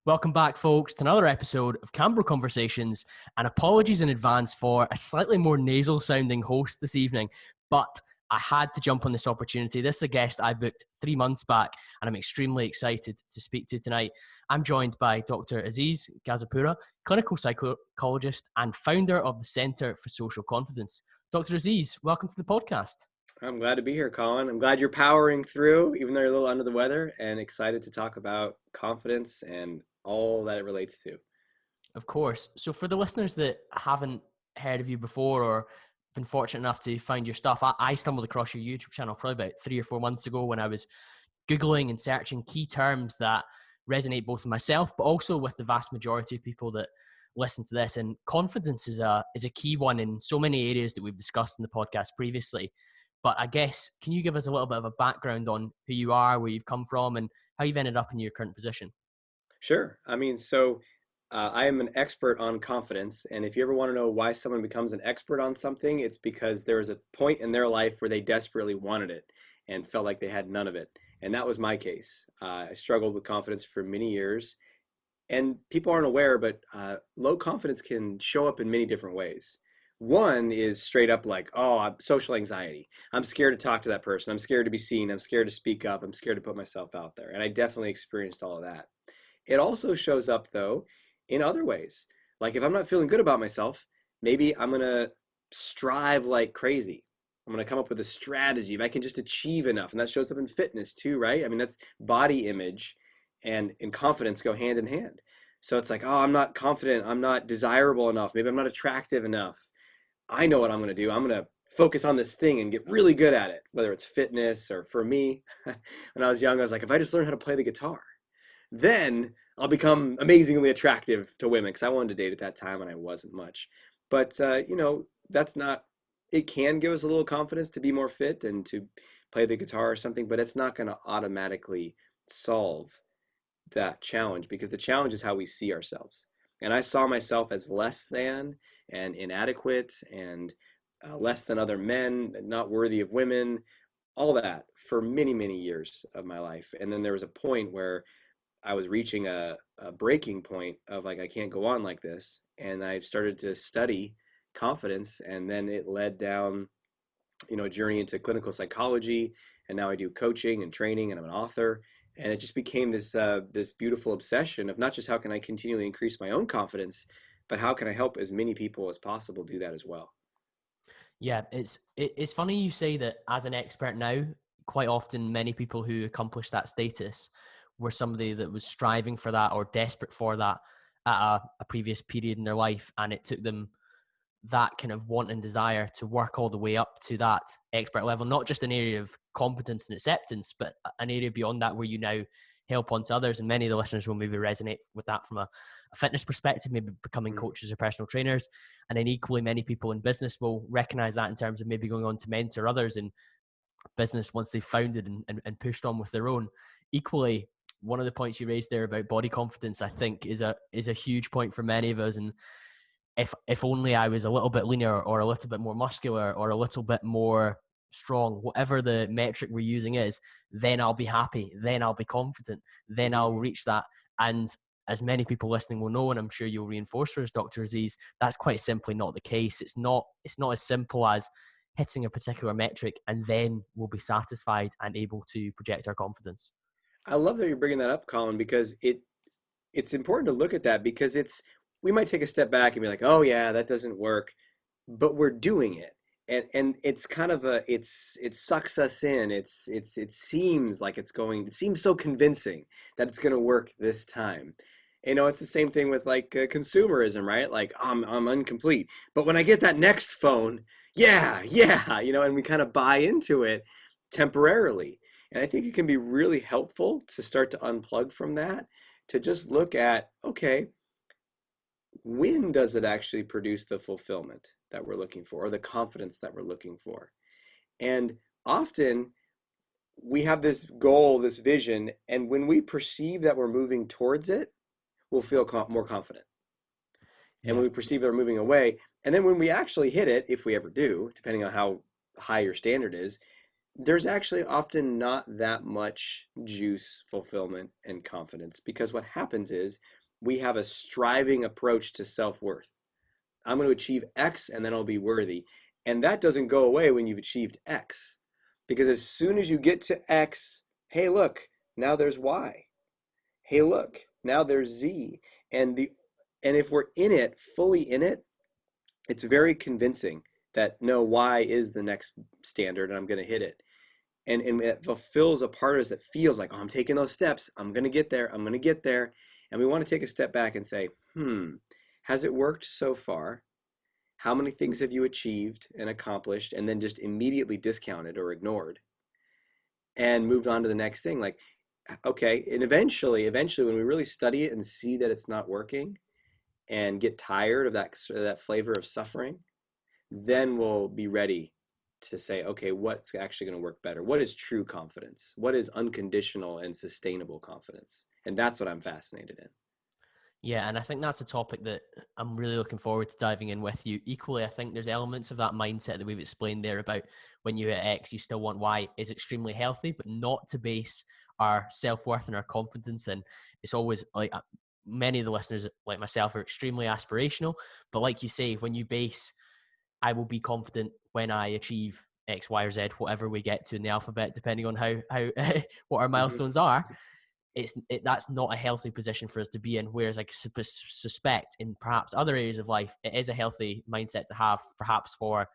Welcome back, folks, to another episode of CamBro Conversations, and apologies in advance for a slightly more nasal-sounding host this evening, but I had to jump on this opportunity. This is a guest I booked 3 months back, and I'm extremely excited to speak to tonight. I'm joined by Dr. Aziz Gazipura, clinical psychologist and founder of the Center for Social Confidence. Dr. Aziz, welcome to the podcast. I'm glad to be here, Colin. I'm glad you're powering through, even though you're a little under the weather, and excited to talk about confidence and all that it relates to. Of course. So for the listeners that haven't heard of you before or been fortunate enough to find your stuff, I stumbled across your YouTube channel probably about 3 or 4 months ago when I was Googling and searching key terms that resonate both with myself, but also with the vast majority of people that listen to this. And confidence is a key one in so many areas that we've discussed in the podcast previously. But I guess, can you give us a little bit of a background on who you are, where you've come from, and how you've ended up in your current position? Sure. I am an expert on confidence. And if you ever want to know why someone becomes an expert on something, it's because there was a point in their life where they desperately wanted it and felt like they had none of it. And that was my case. I struggled with confidence for many years. And people aren't aware, but low confidence can show up in many different ways. One is straight up like, I'm social anxiety. I'm scared to talk to that person. I'm scared to be seen. I'm scared to speak up. I'm scared to put myself out there. And I definitely experienced all of that. It also shows up, though, in other ways. Like if I'm not feeling good about myself, maybe I'm going to strive like crazy. I'm going to come up with a strategy if I can just achieve enough. And that shows up in fitness too, right? I mean, that's body image and confidence go hand in hand. So it's like, I'm not confident. I'm not desirable enough. Maybe I'm not attractive enough. I know what I'm going to do. I'm going to focus on this thing and get really good at it, whether it's fitness or for me. When I was young, I was like, if I just learn how to play the guitar, then I'll become amazingly attractive to women, because I wanted to date at that time and I wasn't much. But, that's not, it can give us a little confidence to be more fit and to play the guitar or something, but it's not going to automatically solve that challenge, because the challenge is how we see ourselves. And I saw myself as less than and inadequate and less than other men, not worthy of women, all that for many, many years of my life. And then there was a point where I was reaching a breaking point of like, I can't go on like this. And I started to study confidence, and then it led down, a journey into clinical psychology. And now I do coaching and training, and I'm an author. And it just became this beautiful obsession of not just how can I continually increase my own confidence, but how can I help as many people as possible do that as well. Yeah, it's funny you say that as an expert now. Quite often, many people who accomplish that status were somebody that was striving for that or desperate for that at a previous period in their life, and it took them that kind of want and desire to work all the way up to that expert level, not just an area of competence and acceptance, but an area beyond that where you now help onto others. And many of the listeners will maybe resonate with that from a fitness perspective, maybe becoming coaches or personal trainers. And then equally, many people in business will recognize that in terms of maybe going on to mentor others in business once they've founded and pushed on with their own. Equally, one of the points you raised there about body confidence, I think is a huge point for many of us. And if only I was a little bit leaner or a little bit more muscular or a little bit more strong, whatever the metric we're using is, then I'll be happy, then I'll be confident, then I'll reach that. And as many people listening will know, and I'm sure you'll reinforce for us, Dr. Aziz, that's quite simply not the case. It's not as simple as hitting a particular metric and then we'll be satisfied and able to project our confidence. I love that you're bringing that up, Colin, because it's important to look at that, because we might take a step back and be like, oh yeah, that doesn't work, but we're doing it. And it's kind of it sucks us in. It seems like it seems so convincing that it's going to work this time. It's the same thing with like consumerism, right? Like I'm incomplete, but when I get that next phone, yeah, and we kind of buy into it temporarily. And I think it can be really helpful to start to unplug from that, to just look at, okay, when does it actually produce the fulfillment that we're looking for, or the confidence that we're looking for? And often we have this goal, this vision, and when we perceive that we're moving towards it, we'll feel more confident. And when we perceive that we're moving away, and then when we actually hit it, if we ever do, depending on how high your standard is, There's actually often not that much juice, fulfillment, and confidence because what happens is we have a striving approach to self-worth. I'm going to achieve X and then I'll be worthy. And that doesn't go away when you've achieved X. Because as soon as you get to X, hey, look, now there's Y. Hey, look, now there's Z. And the and if we're in it, fully in it, it's very convincing that no, Y is the next standard and I'm going to hit it. And it fulfills a part of us that feels like, oh, I'm taking those steps. I'm going to get there. I'm going to get there. And we want to take a step back and say, has it worked so far? How many things have you achieved and accomplished and then just immediately discounted or ignored and moved on to the next thing? Like, okay, and eventually when we really study it and see that it's not working and get tired of that flavor of suffering, then we'll be ready to say, okay, what's actually going to work better? What is true confidence? What is unconditional and sustainable confidence? And that's what I'm fascinated in. Yeah, and I think that's a topic that I'm really looking forward to diving in with you. Equally, I think there's elements of that mindset that we've explained there about when you hit X, you still want Y is extremely healthy, but not to base our self-worth and our confidence in. It's always like many of the listeners, like myself, are extremely aspirational. But like you say, when you base, I will be confident when I achieve X, Y, or Z, whatever we get to in the alphabet, depending on how what our Mm-hmm. milestones are, that's not a healthy position for us to be in. Whereas I suspect in perhaps other areas of life, it is a healthy mindset to have, perhaps for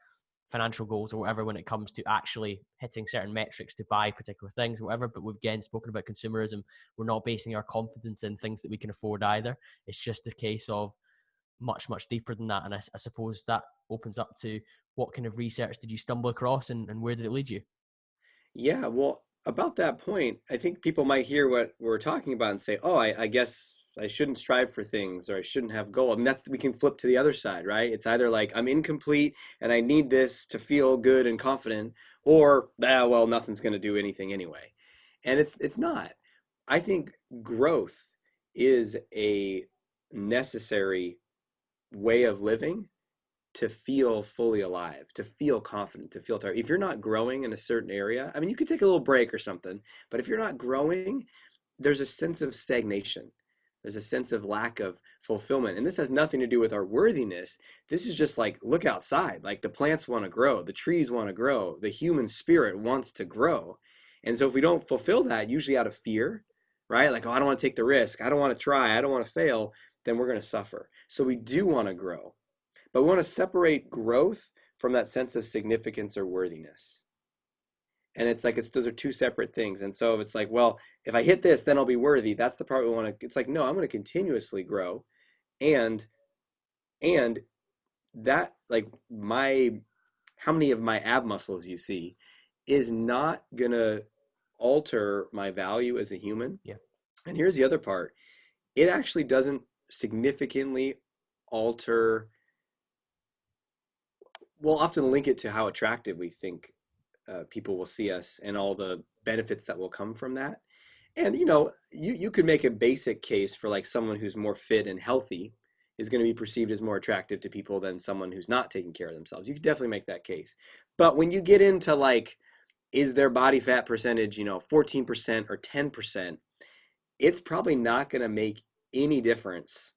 financial goals or whatever, when it comes to actually hitting certain metrics to buy particular things or whatever. But we've again spoken about consumerism. We're not basing our confidence in things that we can afford either. It's just a case of much deeper than that. And I suppose that opens up to what kind of research did you stumble across, and where did it lead you? Yeah, well, about that point, I think people might hear what we're talking about and say, "Oh, I guess I shouldn't strive for things, or I shouldn't have goal." I mean, that's we can flip to the other side, right? It's either like I'm incomplete and I need this to feel good and confident, or well, nothing's going to do anything anyway. And it's not. I think growth is a necessary way of living to feel fully alive, to feel confident, to feel tired. If you're not growing in a certain area, I mean, you could take a little break or something, but if you're not growing, there's a sense of stagnation. There's a sense of lack of fulfillment. And this has nothing to do with our worthiness. This is just like, look outside. Like the plants want to grow, the trees want to grow, the human spirit wants to grow. And so if we don't fulfill that, usually out of fear, right? Like, oh, I don't want to take the risk. I don't want to try. I don't want to fail. Then we're going to suffer. So we do want to grow. But we want to separate growth from that sense of significance or worthiness. And it's like those are two separate things. And so it's like, well, if I hit this, then I'll be worthy. That's the part we want to. It's like, no, I'm going to continuously grow, and and that like my how many of my ab muscles you see is not going to alter my value as a human. Yeah. And here's the other part: it actually doesn't significantly alter. We'll often link it to how attractive we think people will see us and all the benefits that will come from that. And you could make a basic case for like someone who's more fit and healthy is going to be perceived as more attractive to people than someone who's not taking care of themselves. You could definitely make that case. But when you get into like, is their body fat percentage, 14% or 10%, it's probably not going to make any difference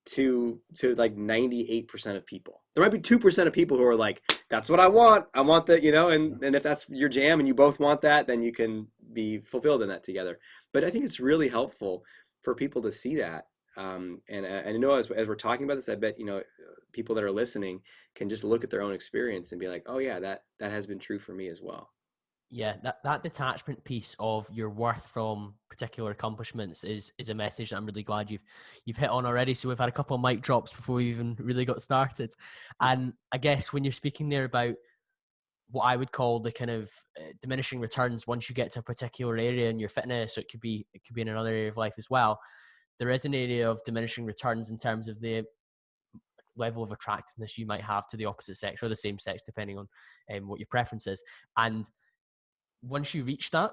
to like 98% of people. There might be 2% of people who are like, that's what I want. I want that, and if that's your jam and you both want that, then you can be fulfilled in that together. But I think it's really helpful for people to see that. And I know as we're talking about this, I bet, people that are listening can just look at their own experience and be like, oh yeah, that has been true for me as well. Yeah, that detachment piece of your worth from particular accomplishments is a message that I'm really glad you've hit on already. So we've had a couple of mic drops before we even really got started. And I guess when you're speaking there about what I would call the kind of diminishing returns once you get to a particular area in your fitness, or it could be in another area of life as well. There is an area of diminishing returns in terms of the level of attractiveness you might have to the opposite sex or the same sex, depending on what your preference is. And once you reach that,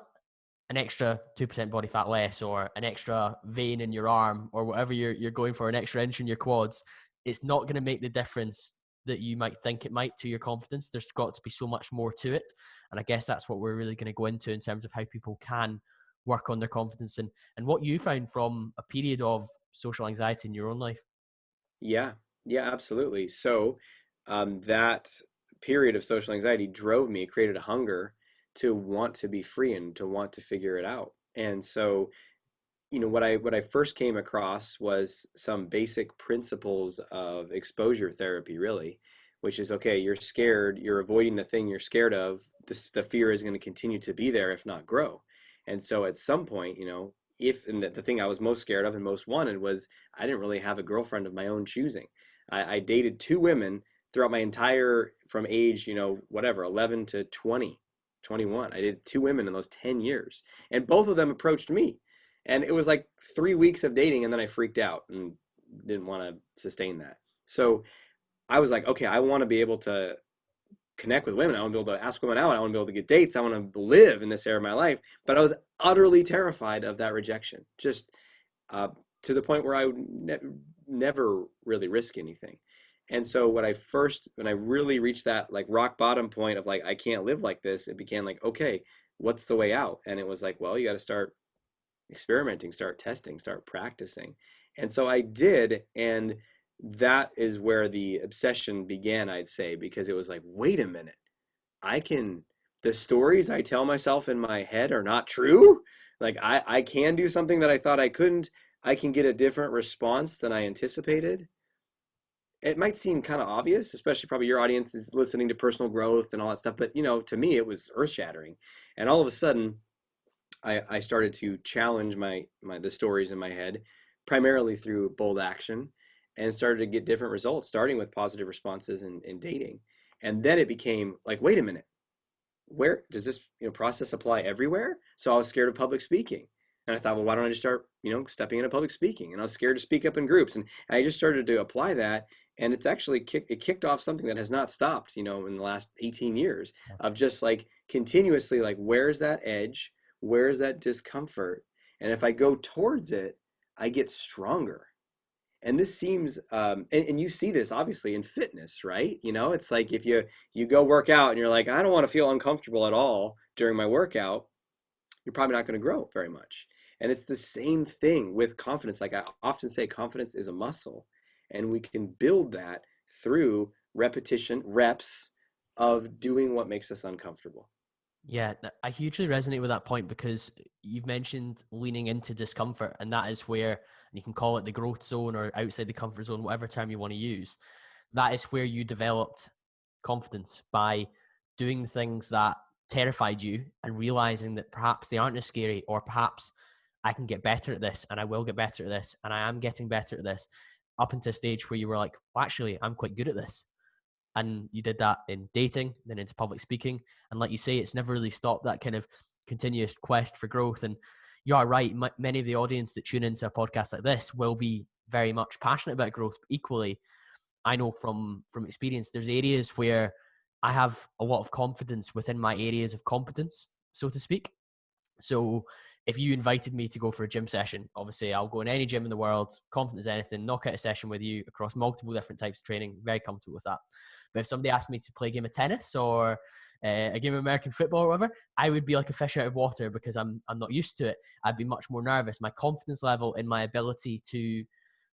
an extra 2% body fat less, or an extra vein in your arm, or whatever you're going for, an extra inch in your quads, it's not going to make the difference that you might think it might to your confidence. There's got to be so much more to it. And I guess that's what we're really going to go into in terms of how people can work on their confidence, and what you found from a period of social anxiety in your own life. Yeah, yeah, absolutely. So that period of social anxiety drove me, created a hunger to want to be free and to want to figure it out. And so, what I first came across was some basic principles of exposure therapy, really, which is okay, you're scared, you're avoiding the thing you're scared of. The fear is going to continue to be there, if not grow. And so at some point, if and the thing I was most scared of and most wanted was I didn't really have a girlfriend of my own choosing. I dated two women throughout my entire, from age, whatever, 11 to 20, 21. I dated two women in those 10 years, and both of them approached me. And it was like 3 weeks of dating, and then I freaked out and didn't want to sustain that. So I was like, okay, I want to be able to connect with women. I want to be able to ask women out. I want to be able to get dates. I want to live in this area of my life. But I was utterly terrified of that rejection, just to the point where I would never really risk anything. And so when I really reached that like rock bottom point of like, I can't live like this, it became like, okay, what's the way out? And it was like, well, you got to start experimenting, start testing, start practicing. And so I did. And that is where the obsession began, I'd say, because it was like, wait a minute, the stories I tell myself in my head are not true. Like I can do something that I thought I couldn't. I can get a different response than I anticipated. It might seem kind of obvious, especially probably your audience is listening to personal growth and all that stuff. But, to me, it was earth shattering. And all of a sudden, I started to challenge the stories in my head, primarily through bold action, and started to get different results, starting with positive responses in dating. And then it became like, wait a minute, where does this process apply everywhere? So I was scared of public speaking. And I thought, well, why don't I just start, stepping into public speaking? And I was scared to speak up in groups. And I just started to apply that. And it's actually kicked off something that has not stopped, in the last 18 years of just like continuously, like, where's that edge? Where's that discomfort? And if I go towards it, I get stronger. And this seems, and you see this obviously in fitness, right? It's like if you go work out and you're like, I don't want to feel uncomfortable at all during my workout, you're probably not going to grow very much. And it's the same thing with confidence. Like I often say, confidence is a muscle, and we can build that through repetition, reps of doing what makes us uncomfortable. Yeah, I hugely resonate with that point because you've mentioned leaning into discomfort, and that is where you can call it the growth zone or outside the comfort zone, whatever term you want to use. That is where you developed confidence by doing the things that terrified you and realizing that perhaps they aren't as scary, or perhaps I can get better at this and I will get better at this and I am getting better at this, up into a stage where you were like, well, actually, I'm quite good at this. And you did that in dating, then into public speaking. And like you say, it's never really stopped, that kind of continuous quest for growth. And you are right. Many of the audience that tune into a podcast like this will be very much passionate about growth. But equally, I know from experience, there's areas where I have a lot of confidence within my areas of competence, so to speak. So if you invited me to go for a gym session, obviously I'll go in any gym in the world, confident as anything, knock out a session with you across multiple different types of training, very comfortable with that. But if somebody asked me to play a game of tennis or a game of American football or whatever, I would be like a fish out of water because I'm not used to it. I'd be much more nervous. My confidence level in my ability to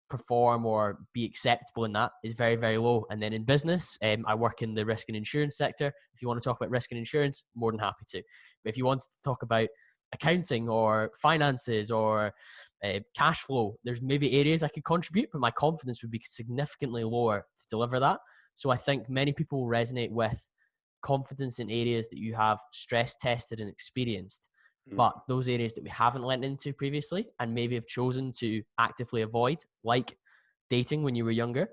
perform or be acceptable in that is very, very low. And then in business, I work in the risk and insurance sector. If you want to talk about risk and insurance, more than happy to. But if you wanted to talk about accounting or finances or cash flow, there's maybe areas I could contribute, but my confidence would be significantly lower to deliver that. So I think many people resonate with confidence in areas that you have stress tested and experienced, but those areas that we haven't lent into previously and maybe have chosen to actively avoid, like dating when you were younger,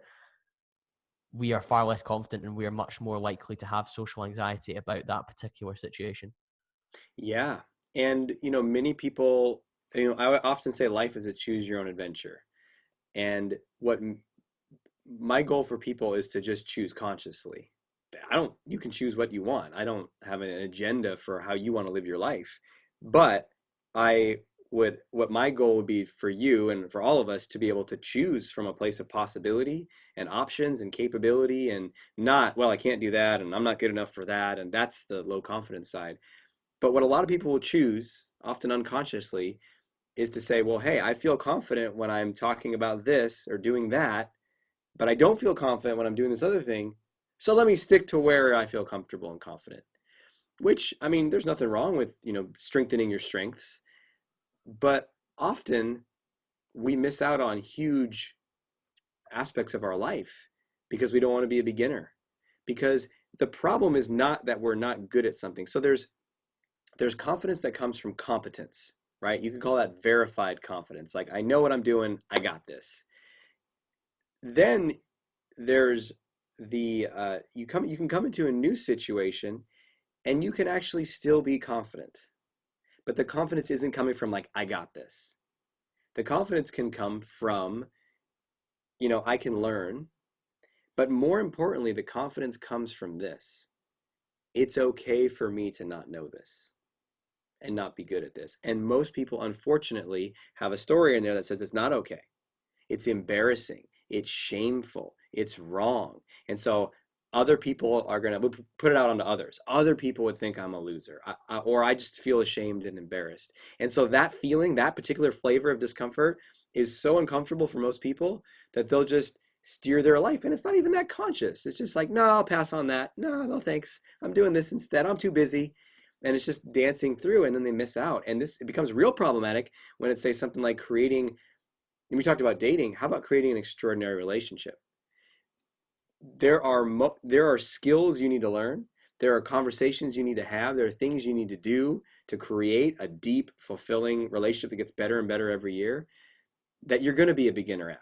we are far less confident and we are much more likely to have social anxiety about that particular situation. Yeah. And, many people, I often say life is a choose your own adventure. And my goal for people is to just choose consciously. You can choose what you want. I don't have an agenda for how you want to live your life. But I what my goal would be for you and for all of us to be able to choose from a place of possibility and options and capability, and not, well, I can't do that and I'm not good enough for that, and that's the low confidence side. But what a lot of people will choose, often unconsciously, is to say, well, hey, I feel confident when I'm talking about this or doing that, but I don't feel confident when I'm doing this other thing. So let me stick to where I feel comfortable and confident. Which, I mean, there's nothing wrong with, strengthening your strengths, but often we miss out on huge aspects of our life because we don't want to be a beginner. Because the problem is not that we're not good at something. So there's confidence that comes from competence, right? You could call that verified confidence. Like, I know what I'm doing, I got this. Then there's the you can come into a new situation and you can actually still be confident. But the confidence isn't coming from like, I got this. The confidence can come from, I can learn. But more importantly, the confidence comes from this. It's okay for me to not know this and not be good at this. And most people, unfortunately, have a story in there that says it's not okay. It's embarrassing. It's shameful. It's wrong. And so other people are going to put it out onto others. Other people would think I'm a loser, or I just feel ashamed and embarrassed. And so that feeling, that particular flavor of discomfort is so uncomfortable for most people that they'll just steer their life. And it's not even that conscious. It's just like, no, I'll pass on that. No, thanks. I'm doing this instead. I'm too busy. And it's just dancing through, and then they miss out. And it becomes real problematic when it's, say, something like creating, and we talked about dating. How about creating an extraordinary relationship? There are skills you need to learn. There are conversations you need to have. There are things you need to do to create a deep, fulfilling relationship that gets better and better every year that you're going to be a beginner at.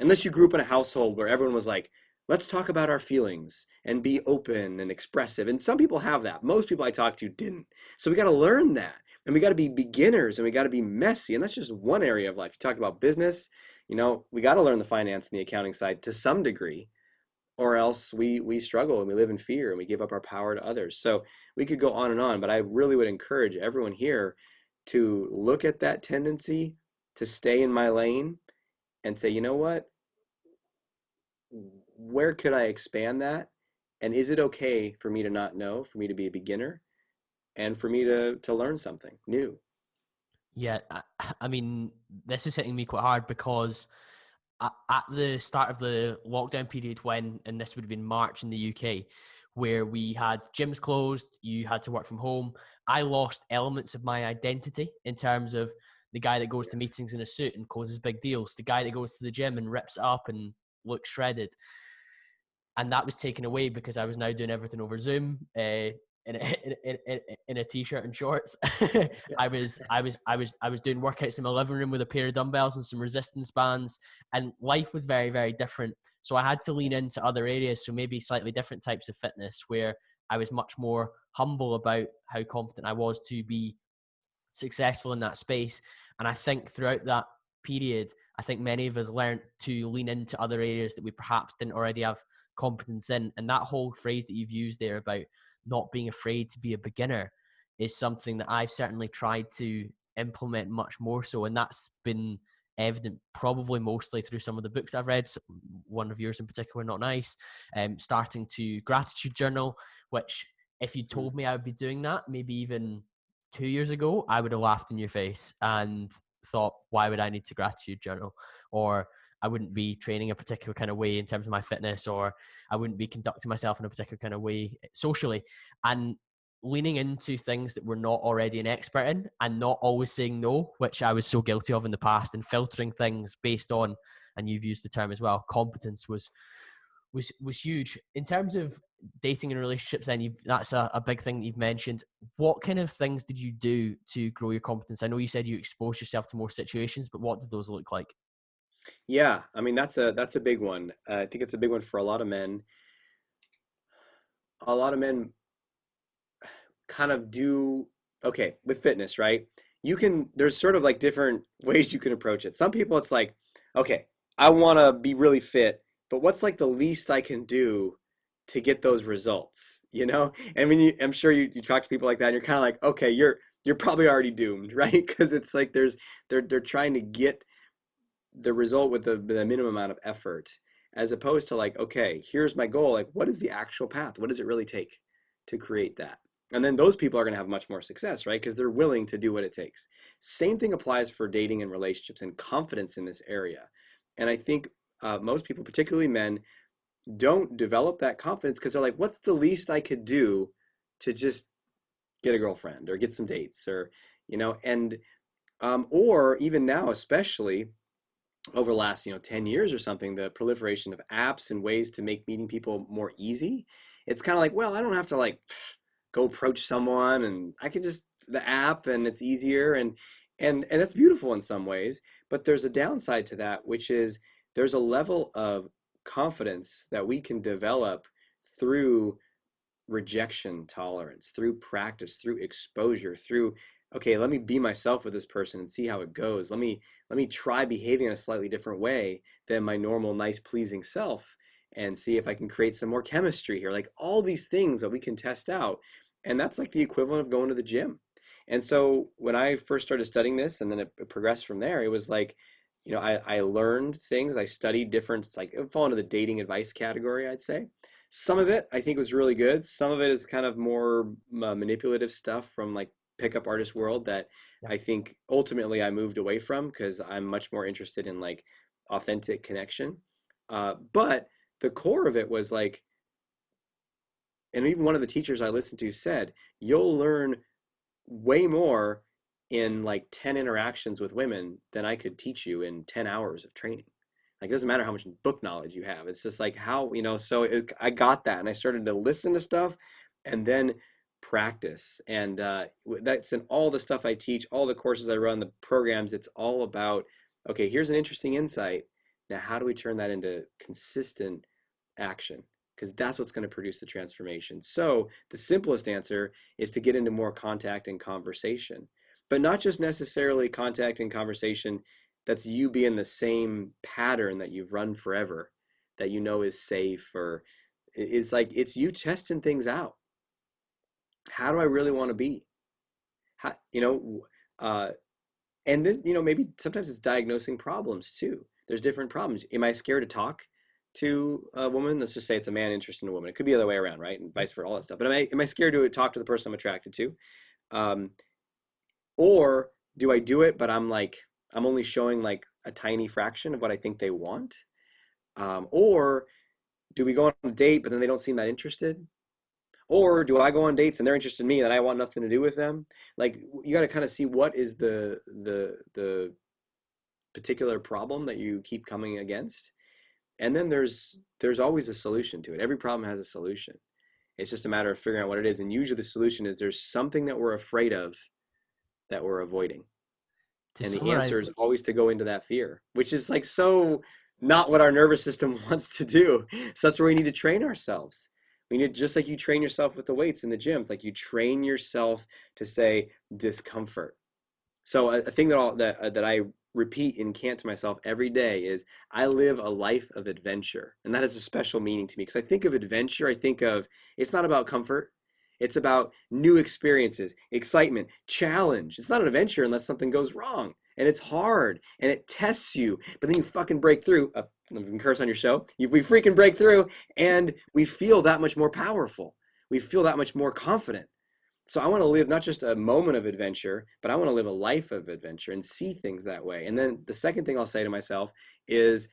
Unless you grew up in a household where everyone was like, let's talk about our feelings and be open and expressive. And some people have that. Most people I talk to didn't. So we got to learn that. And we got to be beginners, and we got to be messy. And that's just one area of life. You talk about business, we got to learn the finance and the accounting side to some degree, or else we struggle and we live in fear and we give up our power to others. So we could go on and on, but I really would encourage everyone here to look at that tendency to stay in my lane and say, you know what? Where could I expand that? And is it okay for me to not know, for me to be a beginner, and for me to learn something new? Yeah, I mean, this is hitting me quite hard because at the start of the lockdown period, and this would have been March in the UK, where we had gyms closed, you had to work from home, I lost elements of my identity in terms of the guy that goes to meetings in a suit and closes big deals, the guy that goes to the gym and rips it up and looks shredded. And that was taken away because I was now doing everything over Zoom, in a t-shirt and shorts. I was doing workouts in my living room with a pair of dumbbells and some resistance bands, and life was very, very different. So I had to lean into other areas, so maybe slightly different types of fitness, where I was much more humble about how confident I was to be successful in that space. And I think throughout that period, I think many of us learned to lean into other areas that we perhaps didn't already have competence in. And that whole phrase that you've used there about not being afraid to be a beginner is something that I've certainly tried to implement much more so. And that's been evident probably mostly through some of the books I've read, one of yours in particular, Not Nice, starting to gratitude journal, which if you told me I would be doing that maybe even 2 years ago, I would have laughed in your face and thought, why would I need to gratitude journal? Or I wouldn't be training a particular kind of way in terms of my fitness, or I wouldn't be conducting myself in a particular kind of way socially. And leaning into things that we're not already an expert in, and not always saying no, which I was so guilty of in the past, and filtering things based on, and you've used the term as well, competence was huge. In terms of dating and relationships, then that's a big thing that you've mentioned. What kind of things did you do to grow your competence? I know you said you exposed yourself to more situations, but what did those look like? Yeah, I mean, that's a big one. I think it's a big one for a lot of men. A lot of men kind of do okay with fitness, right? There's sort of like different ways you can approach it. Some people it's like, okay, I want to be really fit, but what's like the least I can do to get those results, you know? And when I'm sure you talk to people like that and you're kind of like, okay, you're probably already doomed, right? Because it's like they're trying to get the result with the minimum amount of effort, as opposed to like, okay, here's my goal. Like, what is the actual path? What does it really take to create that? And then those people are going to have much more success, right? Because they're willing to do what it takes. Same thing applies for dating and relationships and confidence in this area. And I think most people, particularly men, don't develop that confidence because they're like, what's the least I could do to just get a girlfriend or get some dates, or, and or even now, especially over the last 10 years or something, the proliferation of apps and ways to make meeting people more easy. It's kind of like, well, I don't have to like go approach someone, and I can just the app, and it's easier, and that's beautiful in some ways. But there's a downside to that, which is there's a level of confidence that we can develop through rejection tolerance, through practice, through exposure, through, okay, let me be myself with this person and see how it goes. Let me try behaving in a slightly different way than my normal, nice, pleasing self, and see if I can create some more chemistry here. Like all these things that we can test out. And that's like the equivalent of going to the gym. And so when I first started studying this, and then it progressed from there, it was like, I learned things. I studied different, it's like it would fall into the dating advice category, I'd say. Some of it I think was really good. Some of it is kind of more manipulative stuff from like pickup artist world that Yeah. I think ultimately I moved away from, because I'm much more interested in like authentic connection. But the core of it was like, and even one of the teachers I listened to said, you'll learn way more in like 10 interactions with women than I could teach you in 10 hours of training. Like, it doesn't matter how much book knowledge you have. It's just like how, so I got that, and I started to listen to stuff and then practice. And that's in all the stuff I teach, all the courses I run, the programs. It's all about, okay, here's an interesting insight. Now, how do we turn that into consistent action? Because that's what's going to produce the transformation. So the simplest answer is to get into more contact and conversation, but not just necessarily contact and conversation that's you being the same pattern that you've run forever, that is safe, or it's like, it's you testing things out. How do I really want to be? How, and then, maybe sometimes it's diagnosing problems too. There's different problems. Am I scared to talk to a woman? Let's just say it's a man interested in a woman. It could be the other way around, right? And vice versa, all that stuff. But am I scared to talk to the person I'm attracted to? Or do I do it, but I'm only showing like a tiny fraction of what I think they want? Or do we go on a date, but then they don't seem that interested? Or do I go on dates and they're interested in me and I want nothing to do with them? Like, you got to kind of see what is the particular problem that you keep coming against. And then there's always a solution to it. Every problem has a solution. It's just a matter of figuring out what it is. And usually the solution is there's something that we're afraid of that we're avoiding. To And the answer summarize, is always to go into that fear, which is like so not what our nervous system wants to do. So that's where we need to train ourselves. We need, just like you train yourself with the weights in the gyms, like you train yourself to say discomfort. So a thing that I repeat and chant to myself every day is, I live a life of adventure. And that has a special meaning to me, because I think of adventure, I think of, it's not about comfort. It's about new experiences, excitement, challenge. It's not an adventure unless something goes wrong, and it's hard and it tests you, but then you fucking break through. You can curse on your show. We freaking break through, and we feel that much more powerful. We feel that much more confident. So I want to live not just a moment of adventure, but I want to live a life of adventure and see things that way. And then the second thing I'll say to myself is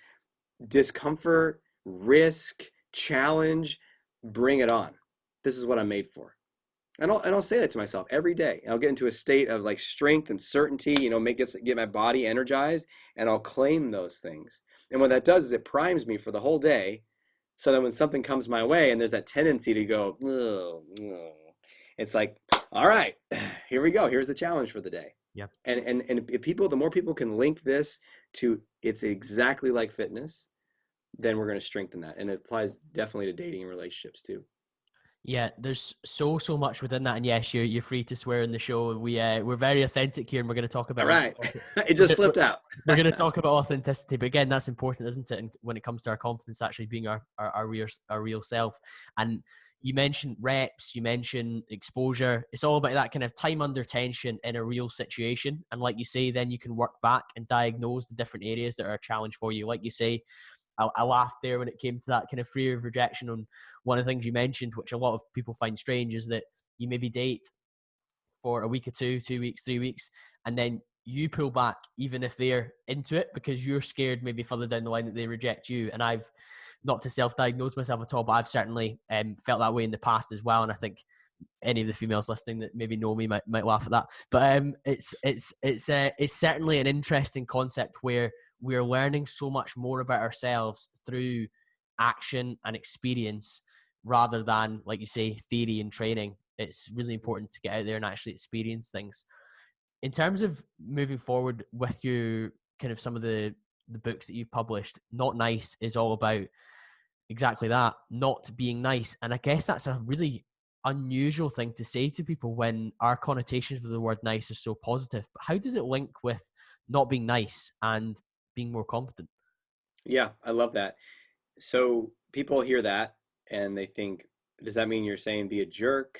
discomfort, risk, challenge, bring it on. This is what I'm made for. And I'll say that to myself every day. I'll get into a state of like strength and certainty, get my body energized, and I'll claim those things. And what that does is it primes me for the whole day. So that when something comes my way and there's that tendency to go, oh, it's like, all right, here we go. Here's the challenge for the day. yeah. And if the more people can link this to, it's exactly like fitness, then we're going to strengthen that. And it applies definitely to dating and relationships too. Yeah, there's so much within that, and yes, you're free to swear in the show. We're very authentic here, and we're going to talk about All right, it just slipped out. We're going to talk about authenticity, but again, that's important, isn't it? And when it comes to our confidence, actually being our real self. And you mentioned reps, you mentioned exposure. It's all about that kind of time under tension in a real situation. And like you say, then you can work back and diagnose the different areas that are a challenge for you. Like you say, I laughed there when it came to that kind of fear of rejection. On one of the things you mentioned, which a lot of people find strange, is that you maybe date for a week or two, 2 weeks, 3 weeks, and then you pull back even if they're into it because you're scared maybe further down the line that they reject you. And I've, not to self-diagnose myself at all, but I've certainly felt that way in the past as well. And I think any of the females listening that maybe know me might laugh at that. But it's certainly an interesting concept where we're learning so much more about ourselves through action and experience rather than, like you say, theory and training. It's really important to get out there and actually experience things. In terms of moving forward with your kind of some of the books that you've published, Not Nice is all about exactly that, not being nice. And I guess that's a really unusual thing to say to people when our connotations of the word nice are so positive. But how does it link with not being nice and being more confident? Yeah, I love that. So people hear that and they think, does that mean you're saying be a jerk,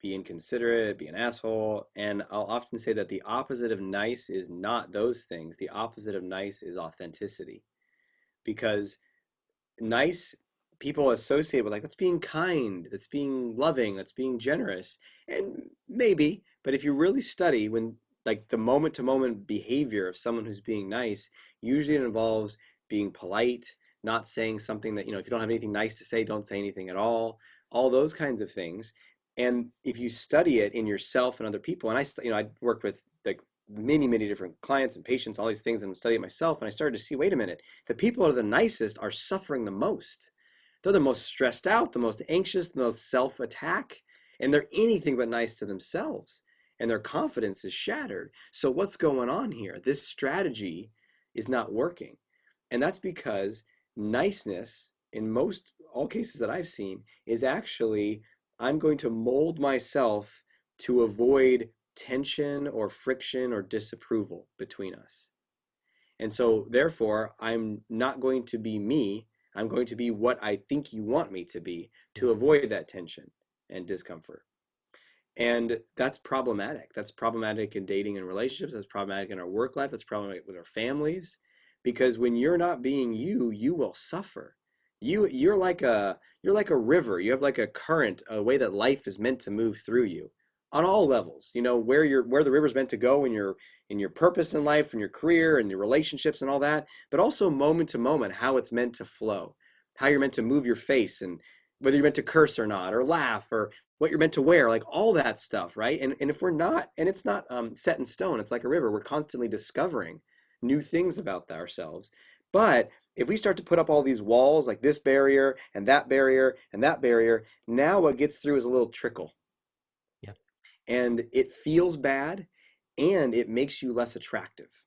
be inconsiderate, be an asshole? And I'll often say that the opposite of nice is not those things. The opposite of nice is authenticity. Because nice people associate with like that's being kind, that's being loving, that's being generous. And maybe, but if you really study when like the moment to moment behavior of someone who's being nice, usually it involves being polite, not saying something that, if you don't have anything nice to say, don't say anything at all those kinds of things. And if you study it in yourself and other people, and I worked with like many different clients and patients, all these things, and study it myself, and I started to see, wait a minute, the people that are the nicest are suffering the most. They're the most stressed out, the most anxious, the most self-attack, and they're anything but nice to themselves, and their confidence is shattered. So what's going on here? This strategy is not working, and that's because niceness, in most all cases that I've seen, is actually I'm going to mold myself to avoid tension or friction or disapproval between us. And so therefore, I'm not going to be me. I'm going to be what I think you want me to be to avoid that tension and discomfort. And that's problematic. That's problematic in dating and relationships. That's problematic in our work life. That's problematic with our families. Because when you're not being you, you will suffer. You're like a river. You have like a current, a way that life is meant to move through you on all levels. Where the river's meant to go in your purpose in life, in your career, and your relationships and all that, but also moment to moment, how it's meant to flow, how you're meant to move your face, and whether you're meant to curse or not, or laugh, or what you're meant to wear, like all that stuff, right? And if we're not, and it's not set in stone, it's like a river. We're constantly discovering new things about ourselves. But if we start to put up all these walls, like this barrier and that barrier and that barrier, now what gets through is a little trickle. Yeah. And it feels bad, and it makes you less attractive.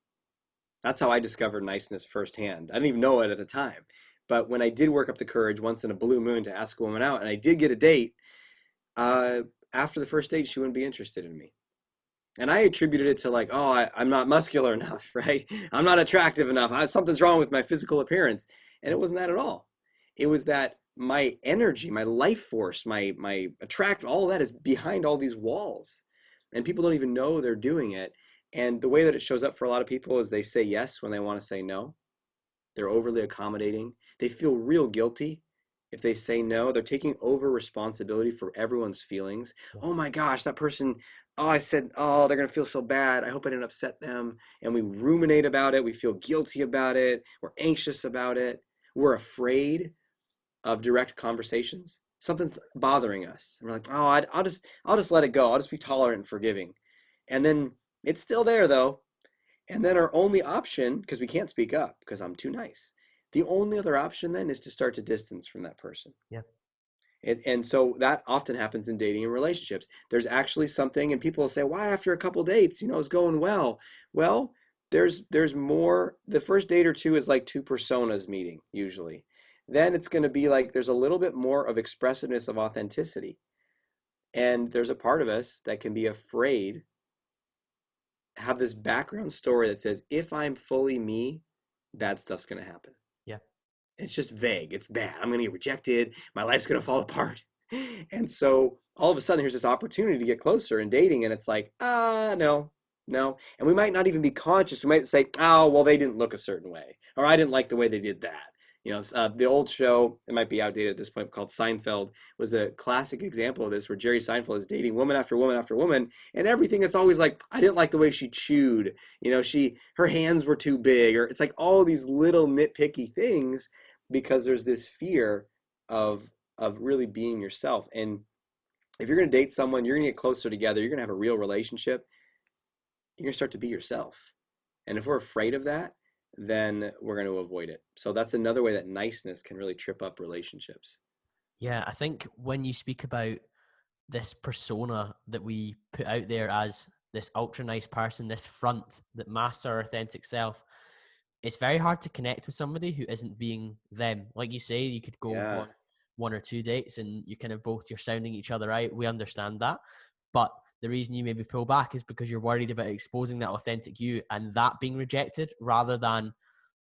That's how I discovered niceness firsthand. I didn't even know it at the time. But when I did work up the courage once in a blue moon to ask a woman out, and I did get a date, after the first date, she wouldn't be interested in me. And I attributed it to like, oh, I'm not muscular enough, right? I'm not attractive enough. Something's wrong with my physical appearance. And it wasn't that at all. It was that my energy, my life force, my attract, all that is behind all these walls. And people don't even know they're doing it. And the way that it shows up for a lot of people is they say yes when they want to say no. They're overly accommodating. They feel real guilty if they say no. They're taking over responsibility for everyone's feelings. Oh my gosh, that person, oh, I said, oh, they're going to feel so bad. I hope I didn't upset them. And we ruminate about it. We feel guilty about it. We're anxious about it. We're afraid of direct conversations. Something's bothering us. And we're like, oh, I'll just let it go. I'll just be tolerant and forgiving. And then it's still there though. And then our only option, because we can't speak up because I'm too nice, the only other option then is to start to distance from that person. Yeah. And so that often happens in dating and relationships. There's actually something, and people will say, why after a couple dates, it's going well. Well, there's more. The first date or two is like two personas meeting usually. Then it's going to be like there's a little bit more of expressiveness of authenticity. And there's a part of us that can be afraid, have this background story that says, if I'm fully me, bad stuff's going to happen. Yeah. It's just vague. It's bad. I'm going to get rejected. My life's going to fall apart. And so all of a sudden, here's this opportunity to get closer in dating, and it's like, no, no. And we might not even be conscious. We might say, oh, well, they didn't look a certain way, or I didn't like the way they did that. The old show, it might be outdated at this point, called Seinfeld, was a classic example of this, where Jerry Seinfeld is dating woman after woman after woman, and everything, it's always like, I didn't like the way she chewed. Her hands were too big, or it's like all these little nitpicky things, because there's this fear of really being yourself. And if you're going to date someone, you're going to get closer together, you're going to have a real relationship, you're going to start to be yourself. And if we're afraid of that, then we're going to avoid it. So that's another way that niceness can really trip up relationships. Yeah, I think when you speak about this persona that we put out there as this ultra nice person, this front that masks our authentic self, it's very hard to connect with somebody who isn't being them. Like you say, you could go Yeah. on one or two dates and you kind of both, you're sounding each other out. We understand that. But the reason you maybe pull back is because you're worried about exposing that authentic you and that being rejected, rather than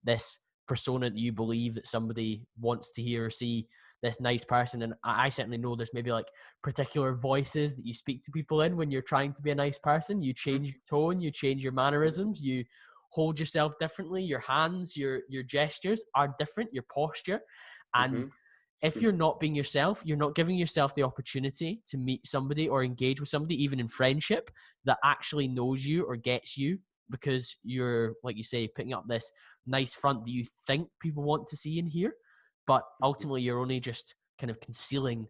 this persona that you believe that somebody wants to hear or see, this nice person. And I certainly know there's maybe like particular voices that you speak to people in when you're trying to be a nice person. You change your tone, you change your mannerisms, you hold yourself differently, your hands, your gestures are different, your posture. Mm-hmm. And if you're not being yourself, you're not giving yourself the opportunity to meet somebody or engage with somebody, even in friendship, that actually knows you or gets you, because you're, like you say, putting up this nice front that you think people want to see and hear. But ultimately, you're only just kind of concealing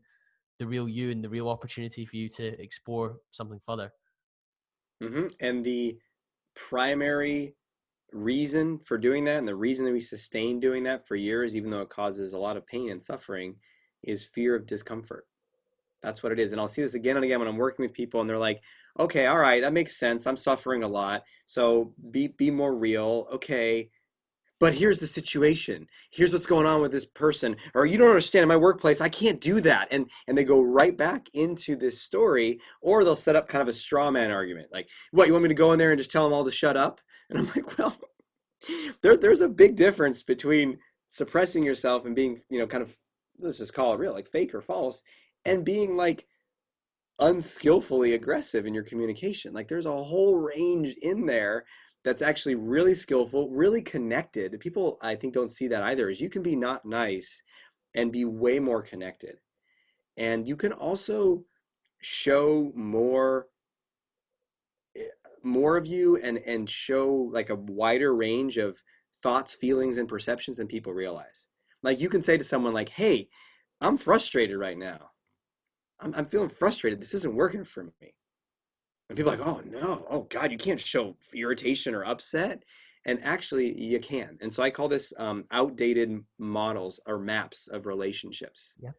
the real you and the real opportunity for you to explore something further. Mm-hmm. And the primary reason for doing that, and the reason that we sustain doing that for years, even though it causes a lot of pain and suffering, is fear of discomfort. That's what it is. And I'll see this again and again when I'm working with people and they're like, okay, all right, that makes sense. I'm suffering a lot. So be more real. Okay. But here's the situation. Here's what's going on with this person. Or you don't understand, in my workplace, I can't do that. And they go right back into this story, or they'll set up kind of a straw man argument. Like, what, you want me to go in there and just tell them all to shut up? And I'm like, well, there's a big difference between suppressing yourself and being, kind of, let's just call it real, like fake or false, and being like unskillfully aggressive in your communication. Like there's a whole range in there that's actually really skillful, really connected. People, I think, don't see that either, is you can be not nice and be way more connected. And you can also show more of you, and show like a wider range of thoughts, feelings, and perceptions than people realize. Like you can say to someone like, hey, I'm frustrated right now. I'm feeling frustrated. This isn't working for me. And people are like, oh no, oh God, you can't show irritation or upset. And actually, you can. And so I call this outdated models or maps of relationships. Yeah.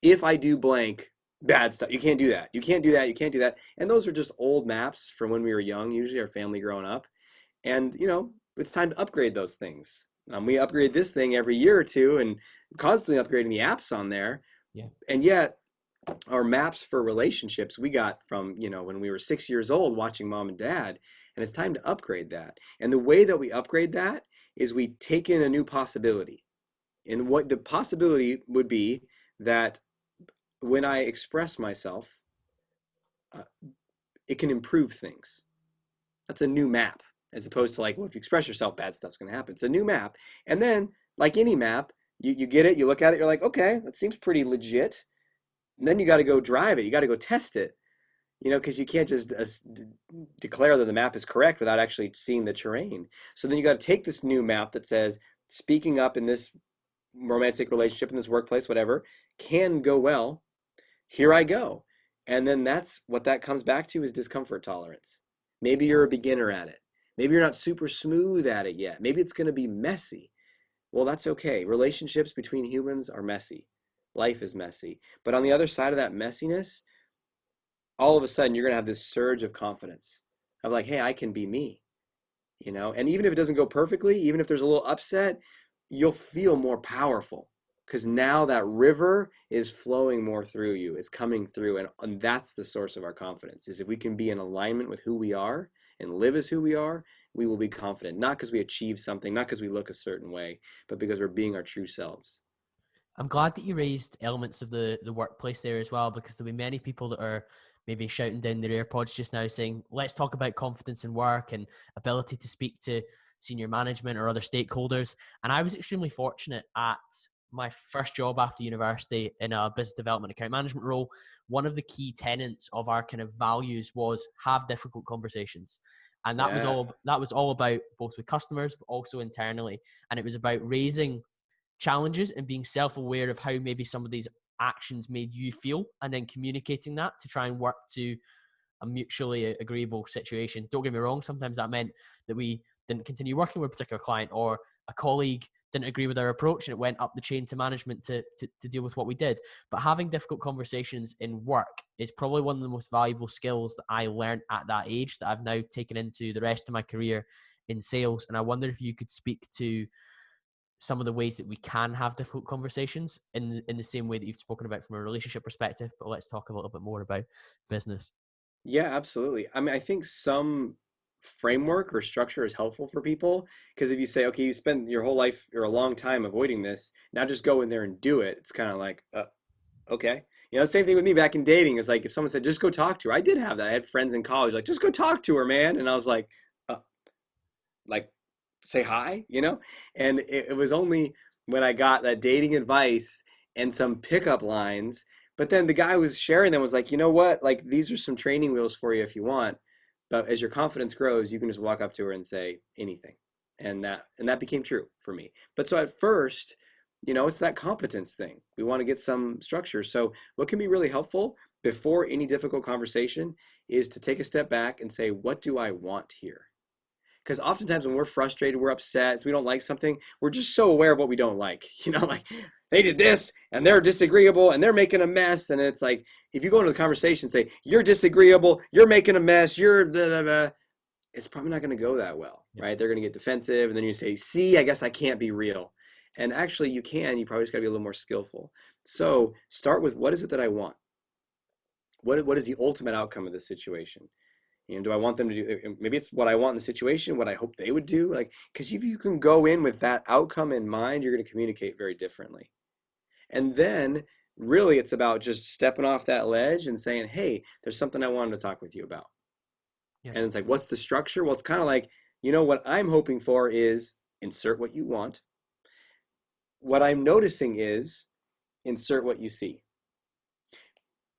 If I do blank, bad stuff. You can't do that. You can't do that. You can't do that. And those are just old maps from when we were young, usually our family growing up. And, it's time to upgrade those things. We upgrade this thing every year or two and constantly upgrading the apps on there. Yeah. And yet, our maps for relationships we got from when we were 6 years old watching mom and dad, and it's time to upgrade that. And the way that we upgrade that is we take in a new possibility. And what the possibility would be, that when I express myself, it can improve things. That's a new map, as opposed to like, well, if you express yourself, bad stuff's going to happen. It's a new map. And then, like any map, you get it, you look at it, you're like, okay, that seems pretty legit. And then you got to go drive it. You got to go test it, because you can't just declare that the map is correct without actually seeing the terrain. So then you got to take this new map that says speaking up in this romantic relationship, in this workplace, whatever, can go well. Here I go. And then that's what that comes back to, is discomfort tolerance. Maybe you're a beginner at it. Maybe you're not super smooth at it yet. Maybe it's going to be messy. Well, that's okay. Relationships between humans are messy. Life is messy. But on the other side of that messiness, all of a sudden you're going to have this surge of confidence of like, hey, I can be me, and even if it doesn't go perfectly, even if there's a little upset, you'll feel more powerful, because now that river is flowing more through you. It's coming through. And that's the source of our confidence, is if we can be in alignment with who we are and live as who we are, we will be confident, not because we achieve something, not because we look a certain way, but because we're being our true selves. I'm glad that you raised elements of the workplace there as well, because there'll be many people that are maybe shouting down their AirPods just now saying, let's talk about confidence in work and ability to speak to senior management or other stakeholders. And I was extremely fortunate at my first job after university in a business development account management role. One of the key tenets of our kind of values was have difficult conversations. And that was Yeah. all about both with customers, but also internally. And it was about raising challenges and being self-aware of how maybe some of these actions made you feel, and then communicating that to try and work to a mutually agreeable situation. Don't get me wrong, sometimes that meant that we didn't continue working with a particular client, or a colleague didn't agree with our approach and it went up the chain to management to deal with what we did. But having difficult conversations in work is probably one of the most valuable skills that I learned at that age that I've now taken into the rest of my career in sales. And I wonder if you could speak to some of the ways that we can have difficult conversations in the same way that you've spoken about from a relationship perspective. But let's talk a little bit more about business. Yeah, absolutely. I mean, I think some framework or structure is helpful for people, because if you say, okay, you spend your whole life or a long time avoiding this, now just go in there and do it. It's kind of like, okay. Same thing with me back in dating. Is like if someone said, just go talk to her. I did have that. I had friends in college like, just go talk to her, man. And I was uh, like, say hi. And it was only when I got that dating advice and some pickup lines, but then the guy who was sharing them was like, you know what, like these are some training wheels for you if you want, but as your confidence grows, you can just walk up to her and say anything. And that became true for me. But so at first, it's that competence thing. We want to get some structure. So what can be really helpful before any difficult conversation is to take a step back and say, what do I want here? Because oftentimes when we're frustrated, we're upset, so we don't like something, we're just so aware of what we don't like. Like they did this and they're disagreeable and they're making a mess. And it's like, if you go into the conversation and say, you're disagreeable, you're making a mess, you're blah, blah, blah, it's probably not going to go that well, right? They're going to get defensive. And then you say, see, I guess I can't be real. And actually you can, you probably just got to be a little more skillful. So start with, what is it that I want? What is the ultimate outcome of this situation? Do I want them to do, maybe it's what I want in the situation, what I hope they would do, like, because if you can go in with that outcome in mind, you're going to communicate very differently. And then really it's about just stepping off that ledge and saying, hey, there's something I wanted to talk with you about. Yeah. And it's like, what's the structure? Well, it's kind of like, what I'm hoping for is insert what you want. What I'm noticing is insert what you see.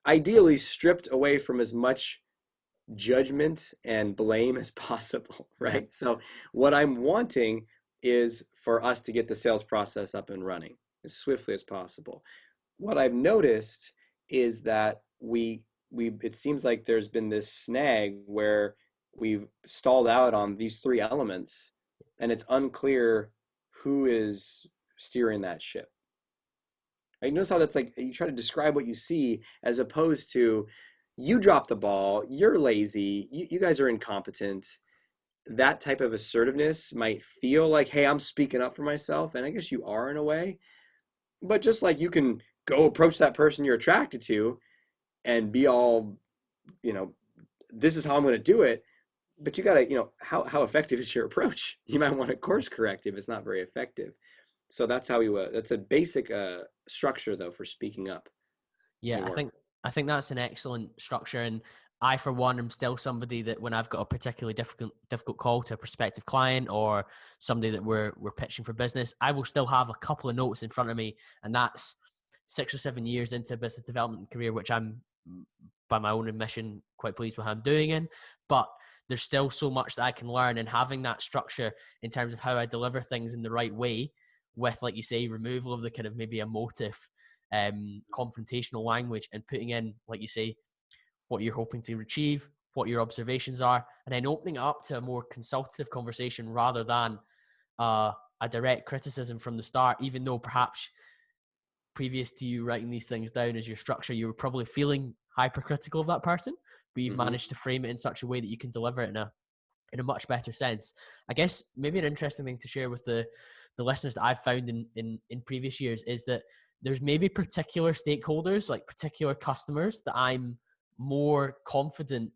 Ideally stripped away from as much judgment and blame as possible, right? Yeah. So what I'm wanting is for us to get the sales process up and running as swiftly as possible. What I've noticed is that we it seems like there's been this snag where we've stalled out on these three elements, and it's unclear who is steering that ship. Right? Notice how that's like you try to describe what you see as opposed to you dropped the ball, you're lazy, you guys are incompetent. That type of assertiveness might feel like, hey, I'm speaking up for myself, and I guess you are in a way. But just like you can go approach that person you're attracted to and be all, this is how I'm going to do it. But you got to, how effective is your approach? You might want to course correct if it's not very effective. So that's how that's a basic structure, though, for speaking up. Yeah, I think that's an excellent structure. And I, for one, am still somebody that when I've got a particularly difficult call to a prospective client or somebody that we're pitching for business, I will still have a couple of notes in front of me, and that's 6 or 7 years into a business development career, which I'm, by my own admission, quite pleased with how I'm doing in. But there's still so much that I can learn, and having that structure in terms of how I deliver things in the right way, with, like you say, removal of the kind of maybe emotive confrontational language, and putting in, like you say, what you're hoping to achieve, what your observations are, and then opening it up to a more consultative conversation rather than a direct criticism from the start, even though perhaps previous to you writing these things down as your structure, you were probably feeling hypercritical of that person, but you've managed to frame it in such a way that you can deliver it in a much better sense. I guess maybe an interesting thing to share with the listeners that I've found in previous years is that there's maybe particular stakeholders, like particular customers, that I'm more confident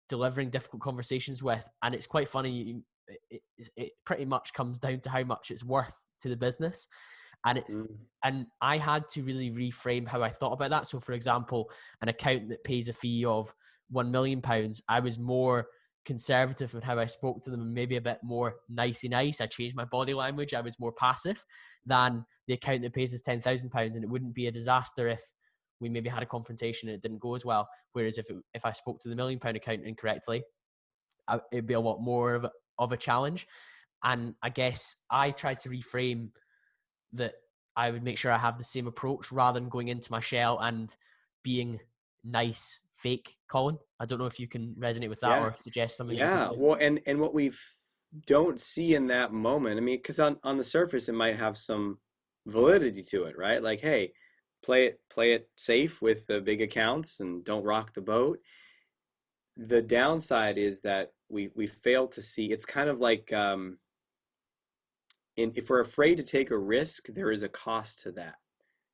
delivering difficult conversations with. And it's quite funny. It pretty much comes down to how much it's worth to the business. And it's Mm. and I had to really reframe how I thought about that. So, for example, an account that pays a fee of £1 million, I was more conservative in how I spoke to them and maybe a bit more nicey nice. I changed my body language. I was more passive than the account that pays us £10,000, and it wouldn't be a disaster if we maybe had a confrontation and it didn't go as well. Whereas if I spoke to the £1 million account incorrectly, it'd be a lot more of a challenge. And I guess I tried to reframe that I would make sure I have the same approach rather than going into my shell and being nice, fake Colin. I don't know if you can resonate with that Yeah. or suggest something that we could Yeah. do. Well, and what we don't see in that moment, I mean, because on the surface it might have some validity to it, right? Like, hey, play it safe with the big accounts and don't rock the boat. The downside is that we fail to see. It's kind of like if we're afraid to take a risk, there is a cost to that.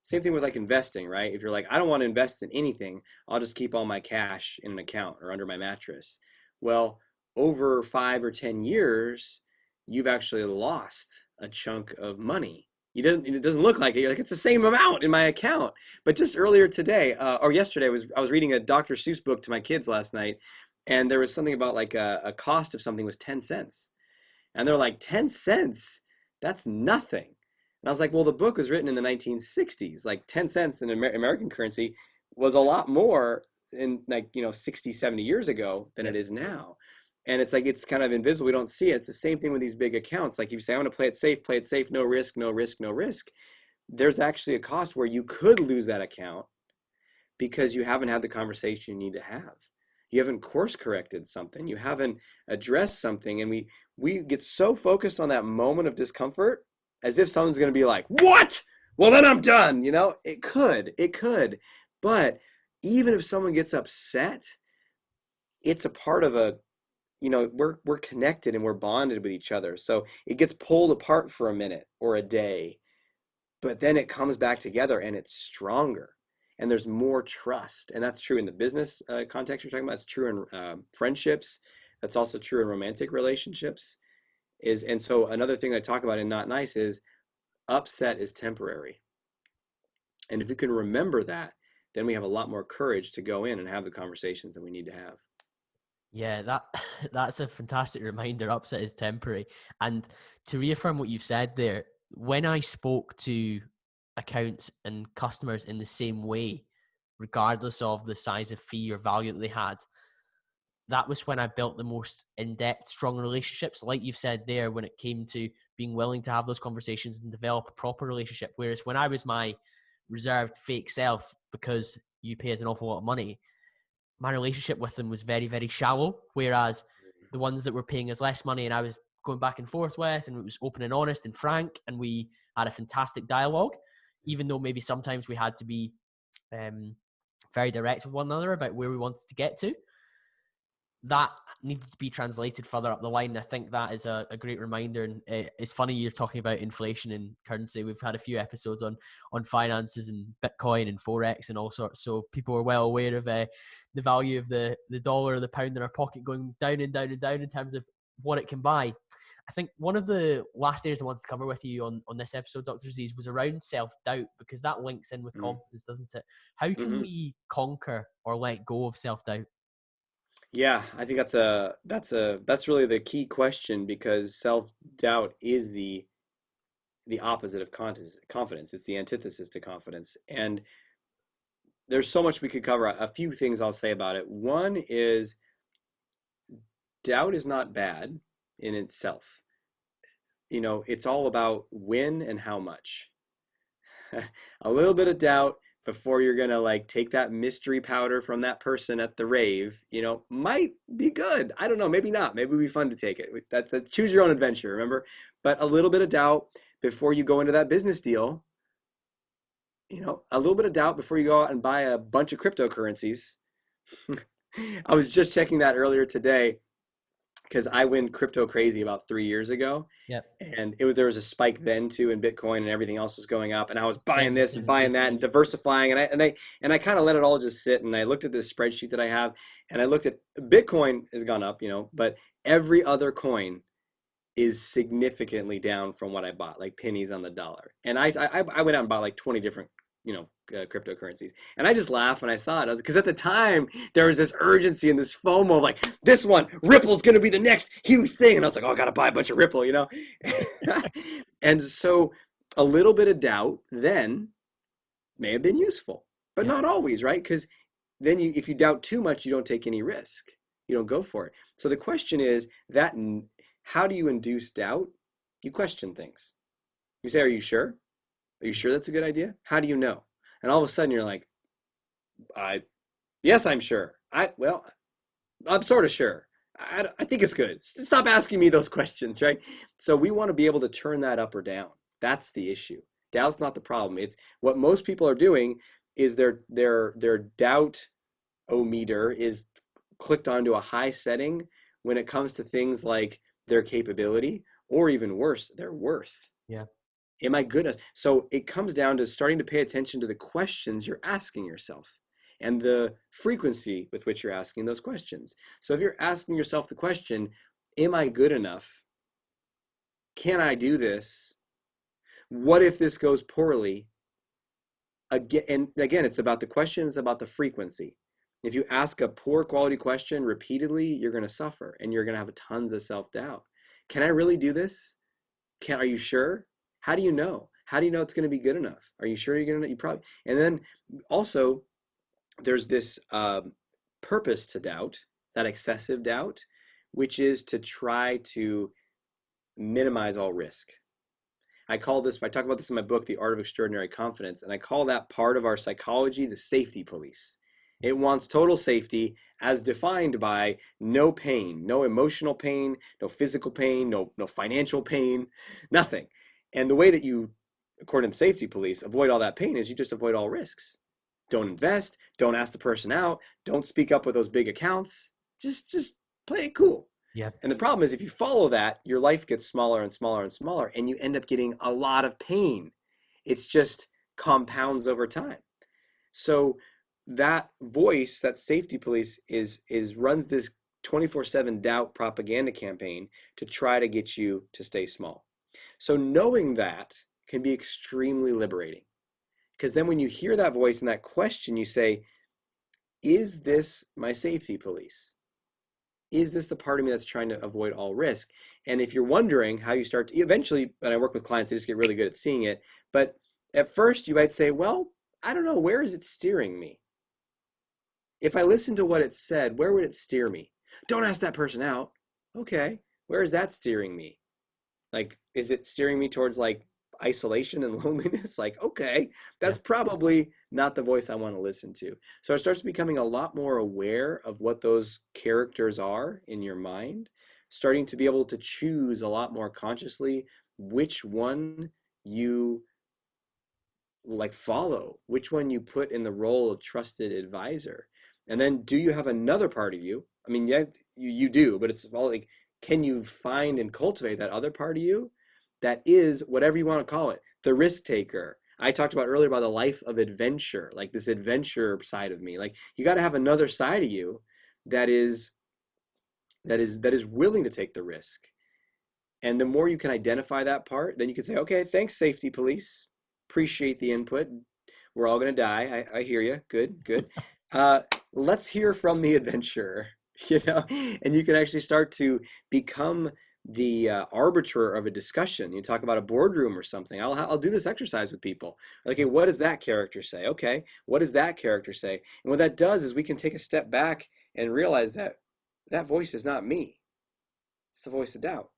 Same thing with like investing, right? If you're like, I don't want to invest in anything, I'll just keep all my cash in an account or under my mattress. Well, over 5 or 10 years, you've actually lost a chunk of money. It doesn't look like it. You're like, it's the same amount in my account. But just earlier today, or yesterday, I was reading a Dr. Seuss book to my kids last night, and there was something about like a cost of something was 10 cents. And they're like, 10 cents? That's nothing. And I was like, well, the book was written in the 1960s. Like 10 cents in American currency was a lot more in like, 60, 70 years ago than it Yep. is now. And it's like, it's kind of invisible. We don't see it. It's the same thing with these big accounts. Like you say, I want to play it safe, no risk, no risk, no risk. There's actually a cost where you could lose that account because you haven't had the conversation you need to have. You haven't course corrected something. You haven't addressed something. And we get so focused on that moment of discomfort as if someone's going to be like, what? Well, then I'm done. It could. But even if someone gets upset, it's a part of we're connected and we're bonded with each other. So it gets pulled apart for a minute or a day, but then it comes back together and it's stronger and there's more trust. And that's true in the business context you're talking about. It's true in friendships. That's also true in romantic relationships. And so another thing I talk about in Not Nice is upset is temporary. And if you can remember that, then we have a lot more courage to go in and have the conversations that we need to have. Yeah, that's a fantastic reminder. Upset is temporary. And to reaffirm what you've said there, when I spoke to accounts and customers in the same way, regardless of the size of fee or value that they had, that was when I built the most in-depth, strong relationships, like you've said there, when it came to being willing to have those conversations and develop a proper relationship. Whereas when I was my reserved fake self, because you pay us an awful lot of money, my relationship with them was very, very shallow. Whereas the ones that were paying us less money and I was going back and forth with, and it was open and honest and frank, and we had a fantastic dialogue, even though maybe sometimes we had to be very direct with one another about where we wanted to get to, that needed to be translated further up the line. I think that is a great reminder. And it's funny you're talking about inflation and currency. We've had a few episodes on finances and Bitcoin and Forex and all sorts. So people are well aware of the value of the dollar or the pound in our pocket going down and down and down in terms of what it can buy. I think one of the last areas I wanted to cover with you on this episode, Dr. Aziz, was around self-doubt, because that links in with confidence, doesn't it? How can Mm-hmm. we conquer or let go of self-doubt? Yeah, I think that's really the key question, because self-doubt is the opposite of confidence. It's the antithesis to confidence. And there's so much we could cover. A few things I'll say about it. One is doubt is not bad in itself. It's all about when and how much. A little bit of doubt before you're gonna like take that mystery powder from that person at the rave, might be good. I don't know, maybe not. Maybe it'd be fun to take it. That's choose your own adventure, remember? But a little bit of doubt before you go into that business deal, a little bit of doubt before you go out and buy a bunch of cryptocurrencies. I was just checking that earlier today because I went crypto crazy about 3 years ago. Yep. And there was a spike then too in Bitcoin, and everything else was going up, and I was buying Everything this and was buying that and booming. diversifying, and I kind of let it all just sit, and I looked at this spreadsheet that I have, and I looked at Bitcoin has gone up, but every other coin is significantly down from what I bought, like pennies on the dollar. And I went out and bought like 20 different, cryptocurrencies. And I just laughed when I saw it. I was because at the time there was this urgency and this FOMO, like this one, Ripple's going to be the next huge thing. And I was like, oh, I got to buy a bunch of Ripple. And so a little bit of doubt then may have been useful, but Yeah. not always, right? Because then if you doubt too much, you don't take any risk. You don't go for it. So the question is that how do you induce doubt? You question things. You say, are you sure? Are you sure that's a good idea? How do you know? And all of a sudden you're like, yes, I'm sure. I'm sort of sure. I think it's good. Stop asking me those questions, right? So we want to be able to turn that up or down. That's the issue. Doubt's not the problem. It's what most people are doing is their doubt o-meter is clicked onto a high setting when it comes to things like their capability, or even worse, their worth. Yeah. Am I good at? So it comes down to starting to pay attention to the questions you're asking yourself and the frequency with which you're asking those questions. So if you're asking yourself the question, am I good enough? Can I do this? What if this goes poorly? Again, it's about the question, it's about the frequency. If you ask a poor quality question repeatedly, you're going to suffer and you're going to have tons of self-doubt. Can I really do this? Are you sure? How do you know? How do you know it's going to be good enough? Are you sure you're going to? You probably. And then also, there's this purpose to doubt, that excessive doubt, which is to try to minimize all risk. I talk about this in my book, The Art of Extraordinary Confidence, and I call that part of our psychology the safety police. It wants total safety as defined by no pain, no emotional pain, no physical pain, no financial pain, nothing. And the way that you, according to the safety police, avoid all that pain is you just avoid all risks. Don't invest, don't ask the person out, don't speak up with those big accounts. Just play it cool. Yeah. And the problem is if you follow that, your life gets smaller and smaller and smaller, and you end up getting a lot of pain. It's just compounds over time. So that voice, that safety police runs this 24/7 doubt propaganda campaign to try to get you to stay small. So knowing that can be extremely liberating, because then when you hear that voice and that question, you say, is this my safety police? Is this the part of me that's trying to avoid all risk? And if you're wondering how you start to, eventually, when I work with clients, they just get really good at seeing it. But at first you might say, well, I don't know, where is it steering me? If I listen to what it said, where would it steer me? Don't ask that person out. Okay, where is that steering me? Like, is it steering me towards like isolation and loneliness? Like, okay, that's probably not the voice I want to listen to. So it starts becoming a lot more aware of what those characters are in your mind, starting to be able to choose a lot more consciously which one you like follow, which one you put in the role of trusted advisor. And then do you have another part of you? I mean, yeah, you do, but it's all like, can you find and cultivate that other part of you that is whatever you want to call it, the risk taker? I talked about earlier about the life of adventure, like this adventure side of me. Like you got to have another side of you that is willing to take the risk. And the more you can identify that part, then you can say, okay, thanks, safety police. Appreciate the input. We're all going to die. I hear you. Good. Let's hear from the adventurer, and you can actually start to become the arbiter of a discussion. You talk about a boardroom or something. I'll do this exercise with people. Okay, what does that character say? Okay, what does that character say? And what that does is we can take a step back and realize that that voice is not me. It's the voice of doubt.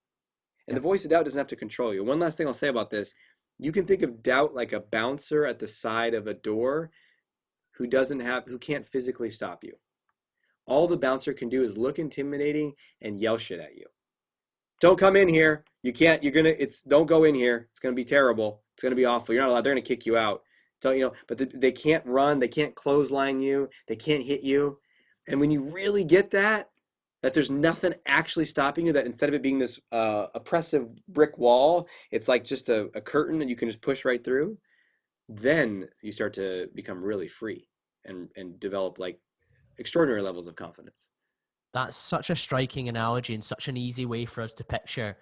And the voice of doubt doesn't have to control you. One last thing I'll say about this. You can think of doubt like a bouncer at the side of a door who can't physically stop you. All the bouncer can do is look intimidating and yell shit at you. Don't come in here. You can't, don't go in here. It's going to be terrible. It's going to be awful. You're not allowed. They're going to kick you out. So, but they can't run. They can't clothesline you. They can't hit you. And when you really get that there's nothing actually stopping you, that instead of it being this oppressive brick wall, it's like just a curtain that you can just push right through, then you start to become really free and develop like extraordinary levels of confidence. That's such a striking analogy and such an easy way for us to picture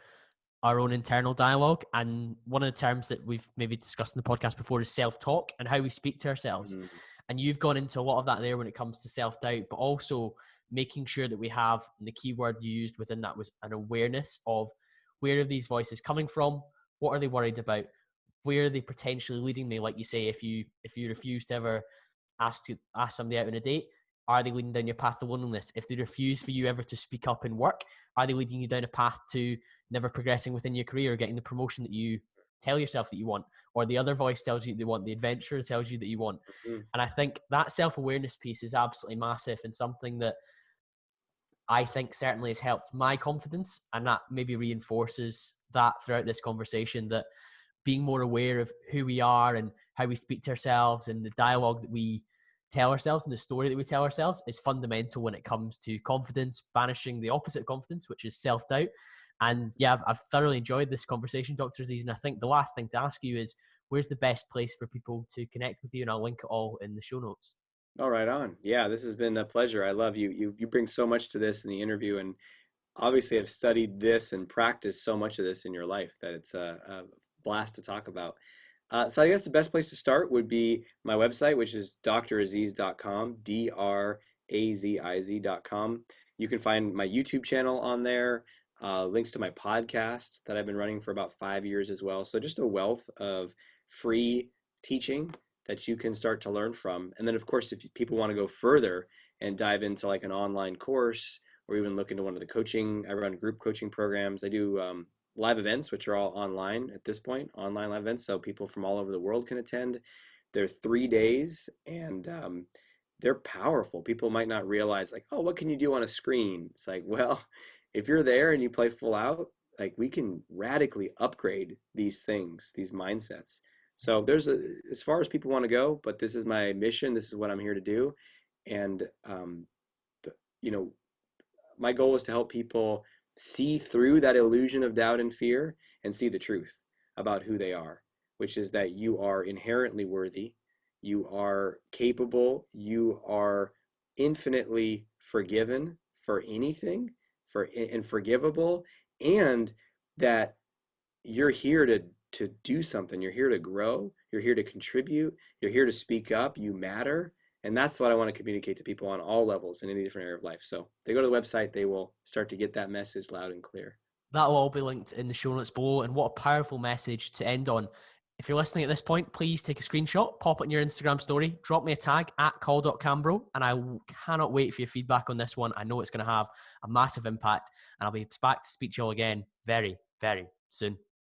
our own internal dialogue. And one of the terms that we've maybe discussed in the podcast before is self-talk and how we speak to ourselves. Mm, And you've gone into a lot of that there when it comes to self-doubt, but also making sure that we have, and the key word you used within that was an awareness of where are these voices coming from? What are they worried about? Where are they potentially leading me? Like you say, if you refuse to ever ask somebody out on a date, are they leading down your path to loneliness? If they refuse for you ever to speak up in work, are they leading you down a path to never progressing within your career or getting the promotion that you tell yourself that you want? Or the other voice tells you they want, the adventure tells you that you want. mm, And I think that self-awareness piece is absolutely massive and something that I think certainly has helped my confidence, and that maybe reinforces that throughout this conversation, that being more aware of who we are and how we speak to ourselves and the dialogue that we tell ourselves and the story that we tell ourselves is fundamental when it comes to confidence, banishing the opposite of confidence, which is self-doubt. And yeah, I've thoroughly enjoyed this conversation, Dr. Aziz. And I think the last thing to ask you is, where's the best place for people to connect with you? And I'll link it all in the show notes. all right, on. Yeah, this has been a pleasure. I love you. You bring so much to this in the interview, and obviously have studied this and practiced so much of this in your life that it's a blast to talk about. So I guess the best place to start would be my website, which is draziz.com, draziz.com. You can find my YouTube channel on there, links to my podcast that I've been running for about 5 years as well. So just a wealth of free teaching that you can start to learn from. And then, of course, if people want to go further and dive into like an online course or even look into one of the coaching, I run group coaching programs. I do live events, which are all online at this point, online live events. So people from all over the world can attend. They're 3 days and they're powerful. People might not realize like, oh, what can you do on a screen? It's like, well, if you're there and you play full out, like we can radically upgrade these things, these mindsets. So there's as far as people want to go, but this is my mission. This is what I'm here to do. And, the, you know, my goal is to help people see through that illusion of doubt and fear and see the truth about who they are, which is that you are inherently worthy, you are capable, you are infinitely forgiven for anything, and forgivable, and that you're here to do something. You're here to grow, you're here to contribute, you're here to speak up, you matter. And that's what I want to communicate to people on all levels in any different area of life. So they go to the website, they will start to get that message loud and clear. That'll all be linked in the show notes below. And what a powerful message to end on. If you're listening at this point, please take a screenshot, pop it in your Instagram story, drop me a tag at call.cambro, and I cannot wait for your feedback on this one. I know it's going to have a massive impact, and I'll be back to speak to you all again very, very soon.